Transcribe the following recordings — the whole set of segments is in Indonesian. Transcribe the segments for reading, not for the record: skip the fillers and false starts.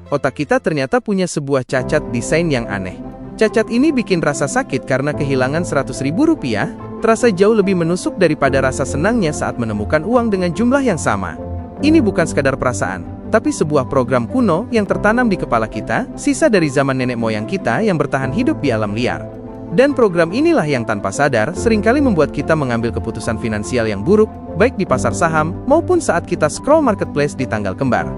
otak kita ternyata punya sebuah cacat desain yang aneh. Cacat ini bikin rasa sakit karena kehilangan Rp100.000, terasa jauh lebih menusuk daripada rasa senangnya saat menemukan uang dengan jumlah yang sama. Ini bukan sekadar perasaan, tapi sebuah program kuno yang tertanam di kepala kita, sisa dari zaman nenek moyang kita yang bertahan hidup di alam liar. Dan program inilah yang tanpa sadar seringkali membuat kita mengambil keputusan finansial yang buruk, baik di pasar saham maupun saat kita scroll marketplace di tanggal kembar.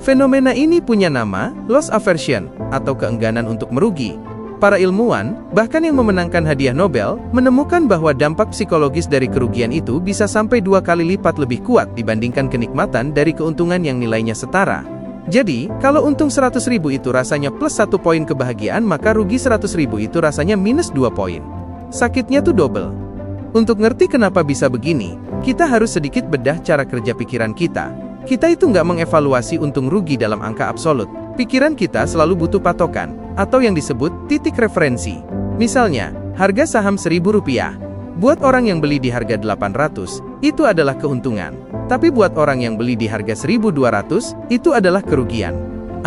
Fenomena ini punya nama, loss aversion, atau keengganan untuk merugi. Para ilmuwan, bahkan yang memenangkan hadiah Nobel, menemukan bahwa dampak psikologis dari kerugian itu bisa sampai 2 kali lipat lebih kuat dibandingkan kenikmatan dari keuntungan yang nilainya setara. Jadi, kalau untung 100.000 itu rasanya plus 1 poin kebahagiaan, maka rugi 100.000 itu rasanya minus 2 poin. Sakitnya tuh double. Untuk ngerti kenapa bisa begini, kita harus sedikit bedah cara kerja pikiran kita. Kita itu nggak mengevaluasi untung rugi dalam angka absolut. Pikiran kita selalu butuh patokan, atau yang disebut titik referensi. Misalnya, harga saham Rp1.000. Buat orang yang beli di harga 800, itu adalah keuntungan. Tapi buat orang yang beli di harga 1.200, itu adalah kerugian.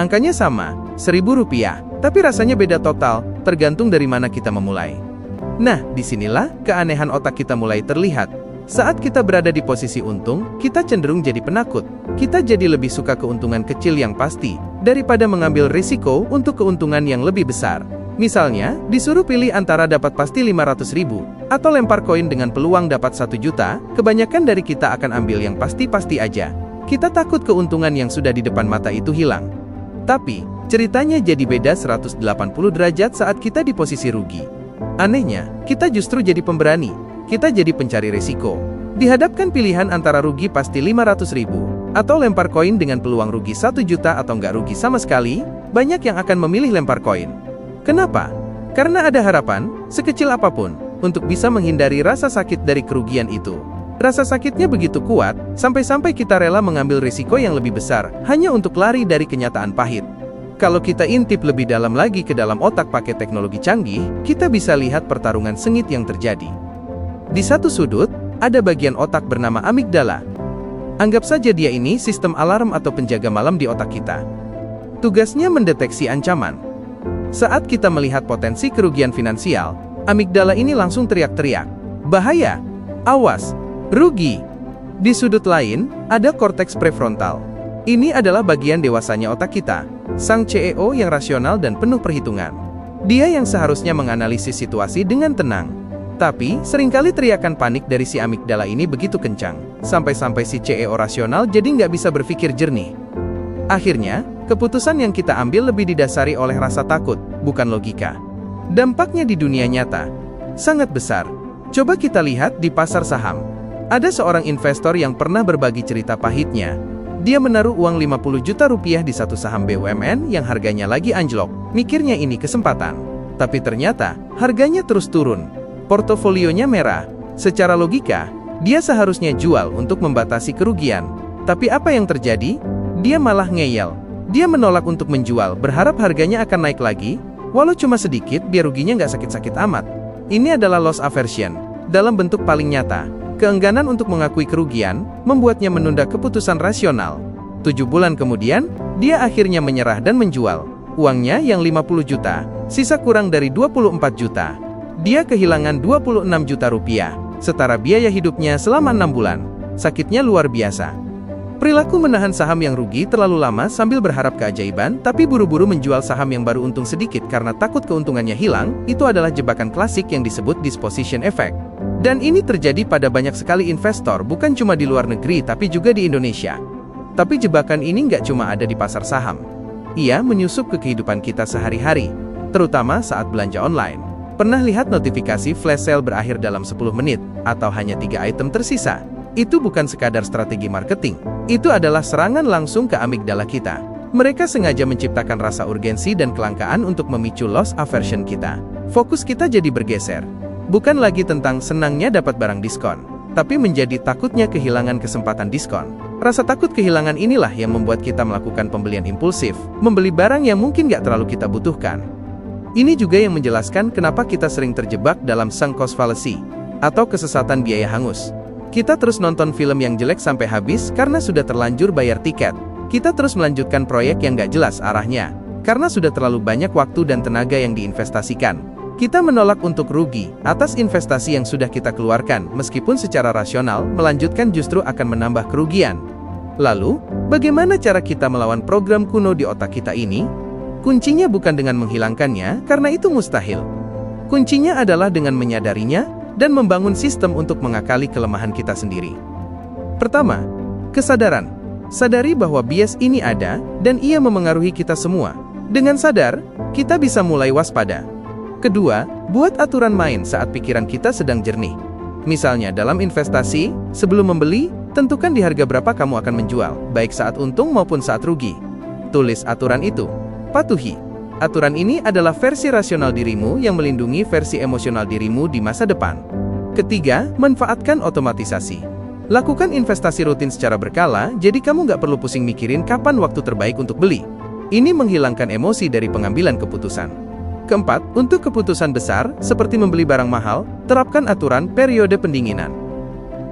Angkanya sama, Rp1.000, tapi rasanya beda total, tergantung dari mana kita memulai. Nah, disinilah keanehan otak kita mulai terlihat. Saat kita berada di posisi untung, kita cenderung jadi penakut. Kita jadi lebih suka keuntungan kecil yang pasti, daripada mengambil risiko untuk keuntungan yang lebih besar. Misalnya, disuruh pilih antara dapat pasti 500.000, atau lempar koin dengan peluang dapat 1 juta, kebanyakan dari kita akan ambil yang pasti-pasti aja. Kita takut keuntungan yang sudah di depan mata itu hilang. Tapi, ceritanya jadi beda 180 derajat saat kita di posisi rugi. Anehnya, kita justru jadi pemberani. Kita jadi pencari risiko. Dihadapkan pilihan antara rugi pasti 500.000, atau lempar koin dengan peluang rugi 1 juta atau nggak rugi sama sekali, banyak yang akan memilih lempar koin. Kenapa? Karena ada harapan, sekecil apapun, untuk bisa menghindari rasa sakit dari kerugian itu. Rasa sakitnya begitu kuat, sampai-sampai kita rela mengambil risiko yang lebih besar, hanya untuk lari dari kenyataan pahit. Kalau kita intip lebih dalam lagi ke dalam otak pakai teknologi canggih, kita bisa lihat pertarungan sengit yang terjadi. Di satu sudut, ada bagian otak bernama amigdala. Anggap saja dia ini sistem alarm atau penjaga malam di otak kita. Tugasnya mendeteksi ancaman. Saat kita melihat potensi kerugian finansial, amigdala ini langsung teriak-teriak, "Bahaya! Awas! Rugi!" Di sudut lain, ada korteks prefrontal. Ini adalah bagian dewasanya otak kita, sang CEO yang rasional dan penuh perhitungan. Dia yang seharusnya menganalisis situasi dengan tenang. Tapi, seringkali teriakan panik dari si amigdala ini begitu kencang, sampai-sampai si CEO rasional jadi nggak bisa berpikir jernih. Akhirnya, keputusan yang kita ambil lebih didasari oleh rasa takut, bukan logika. Dampaknya di dunia nyata sangat besar. Coba kita lihat di pasar saham. Ada seorang investor yang pernah berbagi cerita pahitnya. Dia menaruh uang 50 juta rupiah di satu saham BUMN yang harganya lagi anjlok. Mikirnya ini kesempatan. Tapi ternyata, harganya terus turun. Portofolionya merah. Secara logika, dia seharusnya jual untuk membatasi kerugian. Tapi apa yang terjadi? Dia malah ngeyel. Dia menolak untuk menjual, berharap harganya akan naik lagi, walau cuma sedikit biar ruginya nggak sakit-sakit amat. Ini adalah loss aversion, dalam bentuk paling nyata. Keengganan untuk mengakui kerugian, membuatnya menunda keputusan rasional. 7 bulan kemudian, dia akhirnya menyerah dan menjual. Uangnya yang 50 juta, sisa kurang dari 24 juta. Dia kehilangan 26 juta rupiah, setara biaya hidupnya selama 6 bulan. Sakitnya luar biasa. Perilaku menahan saham yang rugi terlalu lama sambil berharap keajaiban, tapi buru-buru menjual saham yang baru untung sedikit karena takut keuntungannya hilang, itu adalah jebakan klasik yang disebut disposition effect. Dan ini terjadi pada banyak sekali investor, bukan cuma di luar negeri tapi juga di Indonesia. Tapi jebakan ini nggak cuma ada di pasar saham. Ia menyusup ke kehidupan kita sehari-hari, terutama saat belanja online. Pernah lihat notifikasi flash sale berakhir dalam 10 menit, atau hanya 3 item tersisa? Itu bukan sekadar strategi marketing. Itu adalah serangan langsung ke amigdala kita. Mereka sengaja menciptakan rasa urgensi dan kelangkaan untuk memicu loss aversion kita. Fokus kita jadi bergeser. Bukan lagi tentang senangnya dapat barang diskon, tapi menjadi takutnya kehilangan kesempatan diskon. Rasa takut kehilangan inilah yang membuat kita melakukan pembelian impulsif, membeli barang yang mungkin nggak terlalu kita butuhkan. Ini juga yang menjelaskan kenapa kita sering terjebak dalam sunk cost fallacy, atau kesesatan biaya hangus. Kita terus nonton film yang jelek sampai habis karena sudah terlanjur bayar tiket. kita terus melanjutkan proyek yang gak jelas arahnya. Karena sudah terlalu banyak waktu dan tenaga yang diinvestasikan. Kita menolak untuk rugi atas investasi yang sudah kita keluarkan, meskipun secara rasional, melanjutkan justru akan menambah kerugian. Lalu, bagaimana cara kita melawan program kuno di otak kita ini? Kuncinya bukan dengan menghilangkannya, karena itu mustahil. Kuncinya adalah dengan menyadarinya, dan membangun sistem untuk mengakali kelemahan kita sendiri. Pertama, kesadaran. Sadari bahwa bias ini ada, dan ia memengaruhi kita semua. Dengan sadar, kita bisa mulai waspada. Kedua, buat aturan main saat pikiran kita sedang jernih. Misalnya dalam investasi, sebelum membeli, tentukan di harga berapa kamu akan menjual, baik saat untung maupun saat rugi. Tulis aturan itu. Patuhi. Aturan ini adalah versi rasional dirimu yang melindungi versi emosional dirimu di masa depan. Ketiga, manfaatkan otomatisasi. Lakukan investasi rutin secara berkala, jadi kamu nggak perlu pusing mikirin kapan waktu terbaik untuk beli. Ini menghilangkan emosi dari pengambilan keputusan. Keempat, untuk keputusan besar, seperti membeli barang mahal, terapkan aturan periode pendinginan.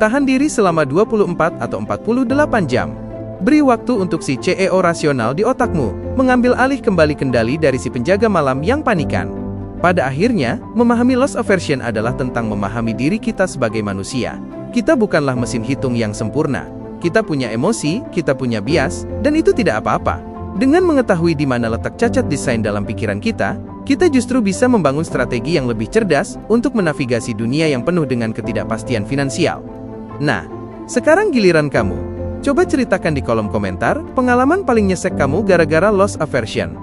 Tahan diri selama 24 atau 48 jam. Beri waktu untuk si CEO rasional di otakmu, mengambil alih kembali kendali dari si penjaga malam yang panikan. Pada akhirnya, memahami loss aversion adalah tentang memahami diri kita sebagai manusia. Kita bukanlah mesin hitung yang sempurna. Kita punya emosi, kita punya bias, dan itu tidak apa-apa. Dengan mengetahui di mana letak cacat desain dalam pikiran kita justru bisa membangun strategi yang lebih cerdas untuk menavigasi dunia yang penuh dengan ketidakpastian finansial. Nah, sekarang giliran kamu. Coba ceritakan di kolom komentar, pengalaman paling nyesek kamu gara-gara loss aversion.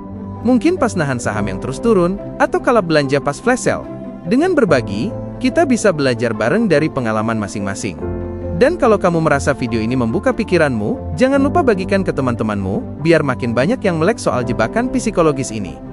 Mungkin pas nahan saham yang terus turun, atau kala belanja pas flash sale. Dengan berbagi, kita bisa belajar bareng dari pengalaman masing-masing. Dan kalau kamu merasa video ini membuka pikiranmu, jangan lupa bagikan ke teman-temanmu, biar makin banyak yang melek soal jebakan psikologis ini.